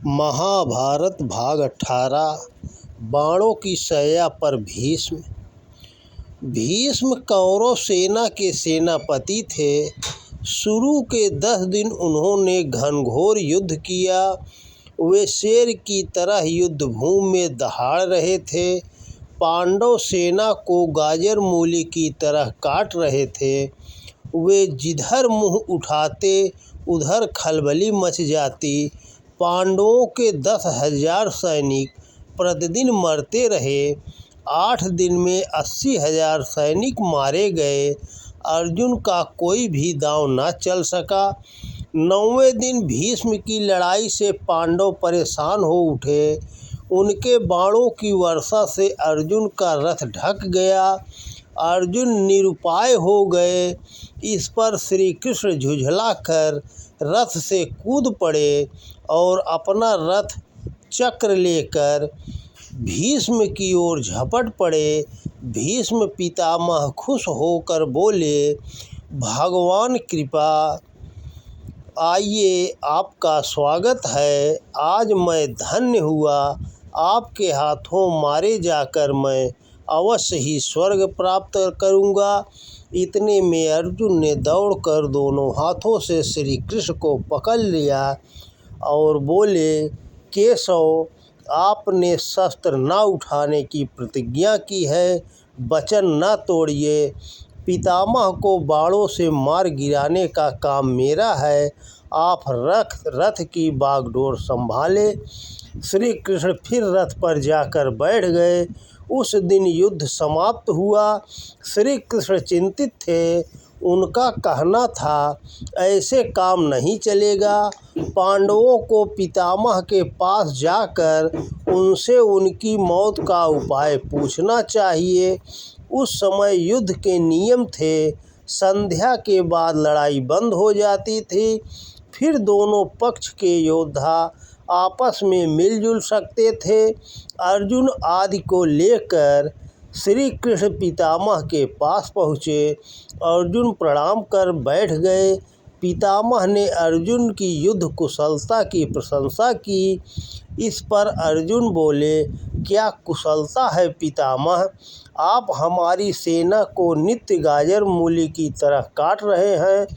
महाभारत भाग 18 बाणों की शैया पर भीष्म। भीष्म कौरव सेना के सेनापति थे। शुरू के 10 दिन उन्होंने घनघोर युद्ध किया। वे शेर की तरह युद्ध भूमि में दहाड़ रहे थे। पांडव सेना को गाजर मूली की तरह काट रहे थे। वे जिधर मुंह उठाते उधर खलबली मच जाती। पांडवों के 10,000 सैनिक प्रतिदिन मरते रहे। 8 दिन में 80,000 सैनिक मारे गए। अर्जुन का कोई भी दांव न चल सका। 9वें दिन भीष्म की लड़ाई से पांडव परेशान हो उठे। उनके बाणों की वर्षा से अर्जुन का रथ ढक गया। अर्जुन निरुपाय हो गए। इस पर श्री कृष्ण झुझलाकर रथ से कूद पड़े और अपना रथ चक्र लेकर भीष्म की ओर झपट पड़े। भीष्म पितामह खुश होकर बोले, भगवान कृपा, आइए आपका स्वागत है। आज मैं धन्य हुआ। आपके हाथों मारे जाकर मैं अवश्य ही स्वर्ग प्राप्त करूँगा। इतने में अर्जुन ने दौड़कर दोनों हाथों से श्री कृष्ण को पकड़ लिया और बोले, केशव, आपने शस्त्र न उठाने की प्रतिज्ञा की है, वचन न तोड़िए। पितामह को बाणों से मार गिराने का काम मेरा है। आप रथ की बागडोर संभाले। श्री कृष्ण फिर रथ पर जाकर बैठ गए। उस दिन युद्ध समाप्त हुआ। श्री कृष्ण चिंतित थे। उनका कहना था, ऐसे काम नहीं चलेगा। पांडवों को पितामह के पास जाकर उनसे उनकी मौत का उपाय पूछना चाहिए। उस समय युद्ध के नियम थे। संध्या के बाद लड़ाई बंद हो जाती थी। फिर दोनों पक्ष के योद्धा आपस में मिलजुल सकते थे। अर्जुन आदि को लेकर श्री कृष्ण पितामह के पास पहुँचे। अर्जुन प्रणाम कर बैठ गए। पितामह ने अर्जुन की युद्ध कुशलता की प्रशंसा की। इस पर अर्जुन बोले, क्या कुशलता है पितामह? आप हमारी सेना को नित्य गाजर मूली की तरह काट रहे हैं।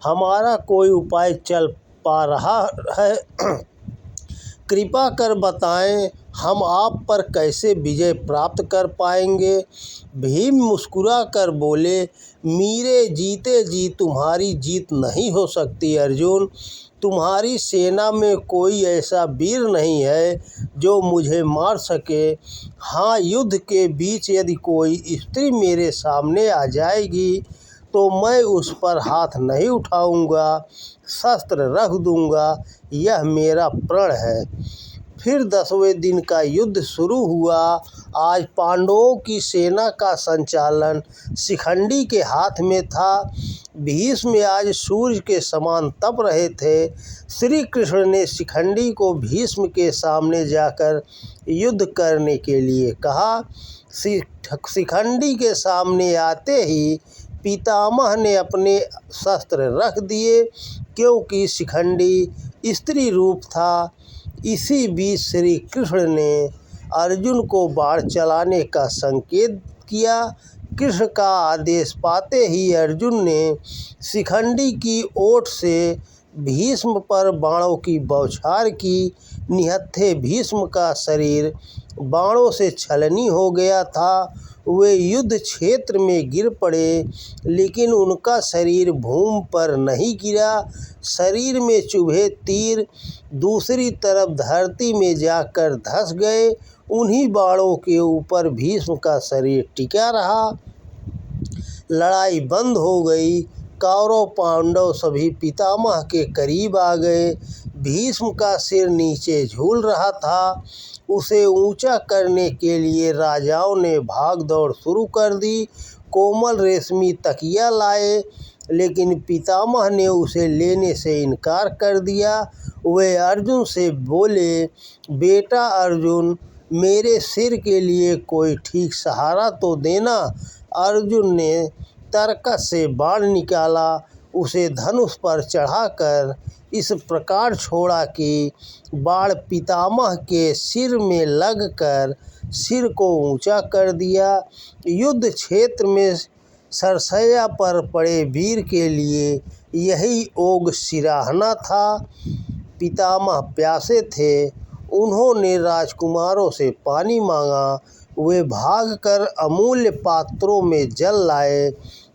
हमारा कोई उपाय चल पा रहा है? कृपा कर बताएं, हम आप पर कैसे विजय प्राप्त कर पाएंगे? भीम मुस्कुरा कर बोले, मेरे जीते जी तुम्हारी जीत नहीं हो सकती अर्जुन। तुम्हारी सेना में कोई ऐसा वीर नहीं है जो मुझे मार सके। हाँ, युद्ध के बीच यदि कोई स्त्री मेरे सामने आ जाएगी तो मैं उस पर हाथ नहीं उठाऊंगा, शस्त्र रख दूंगा। यह मेरा प्रण है। फिर 10वें दिन का युद्ध शुरू हुआ। आज पांडवों की सेना का संचालन शिखंडी के हाथ में था। भीष्म आज सूर्य के समान तप रहे थे। श्री कृष्ण ने शिखंडी को भीष्म के सामने जाकर युद्ध करने के लिए कहा। शिखंडी के सामने आते ही पितामह ने अपने शस्त्र रख दिए, क्योंकि शिखंडी स्त्री रूप था। इसी बीच श्री कृष्ण ने अर्जुन को बाण चलाने का संकेत किया। कृष्ण का आदेश पाते ही अर्जुन ने शिखंडी की ओट से भीष्म पर बाणों की बौछार की। निहत्थे भीष्म का शरीर बाणों से छलनी हो गया था। वे युद्ध क्षेत्र में गिर पड़े, लेकिन उनका शरीर भूमि पर नहीं गिरा। शरीर में चुभे तीर दूसरी तरफ धरती में जाकर धंस गए। उन्हीं बाणों के ऊपर भीष्म का शरीर टिका रहा। लड़ाई बंद हो गई। कौरव पांडव सभी पितामह के करीब आ गए। भीष्म का सिर नीचे झूल रहा था। उसे ऊंचा करने के लिए राजाओं ने भाग दौड़ शुरू कर दी। कोमल रेशमी तकिया लाए, लेकिन पितामह ने उसे लेने से इनकार कर दिया। वे अर्जुन से बोले, बेटा अर्जुन, मेरे सिर के लिए कोई ठीक सहारा तो देना। अर्जुन ने तरकस से बाण निकाला। उसे धनुष पर चढ़ाकर इस प्रकार छोड़ा कि बाण पितामह के सिर में लगकर सिर को ऊंचा कर दिया। युद्ध क्षेत्र में सरसैया पर पड़े वीर के लिए यही ओग सिराहना था। पितामह प्यासे थे, उन्होंने राजकुमारों से पानी मांगा। वे भागकर अमूल्य पात्रों में जल लाए,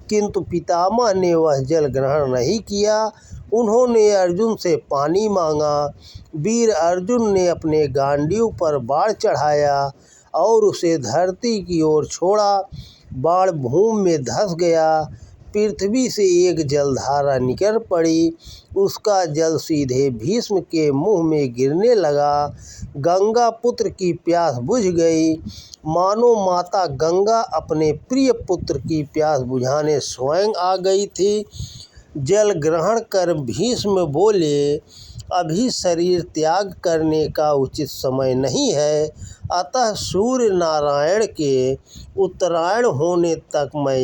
किंतु पितामह ने वह जल ग्रहण नहीं किया। उन्होंने अर्जुन से पानी मांगा। वीर अर्जुन ने अपने गांडीव पर बाण चढ़ाया और उसे धरती की ओर छोड़ा। बाण भूमि में धंस गया। पृथ्वी से एक जलधारा निकल पड़ी। उसका जल सीधे भीष्म के मुंह में गिरने लगा। गंगा पुत्र की प्यास बुझ गई, मानो माता गंगा अपने प्रिय पुत्र की प्यास बुझाने स्वयं आ गई थी। जल ग्रहण कर भीष्म बोले, अभी शरीर त्याग करने का उचित समय नहीं है, अतः सूर्य नारायण के उत्तरायण होने तक मैं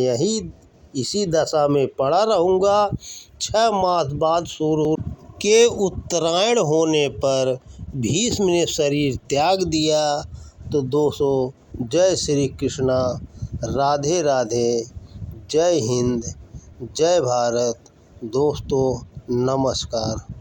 इसी दशा में पड़ा रहूँगा। 6 मास बाद सूर्य के उत्तरायण होने पर भीष्म ने शरीर त्याग दिया। तो दोस्तों, जय श्री कृष्णा, राधे राधे, जय हिंद, जय भारत। दोस्तों नमस्कार।